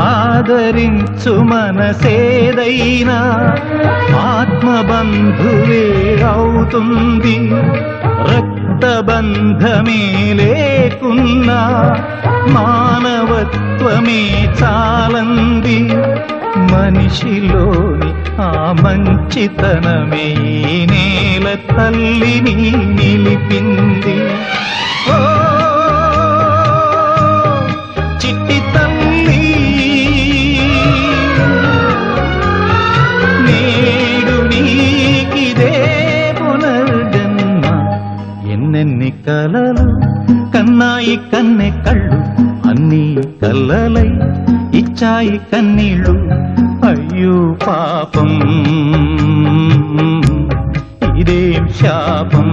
ఆదరించు మనసేదైనా ఆత్మబంధువే అవుతుంది. రక్తబంధమే లేకున్నా మానవత్వమే చాలంది. మనిషిలోని ఆ మంచితనమే ఈ నేల తల్లిని నిలిపింది. ఓ చిట్టి తల్లి, నేడు నీకిదే పునర్జన్మ. ఎన్నెన్ని కలలు కన్నాయి కన్నె కళ్ళు, అన్నీ కల్లలై ఇచ్చాయి కన్నీళ్ళు. అయ్యో పాపం, ఇదేం శాపం.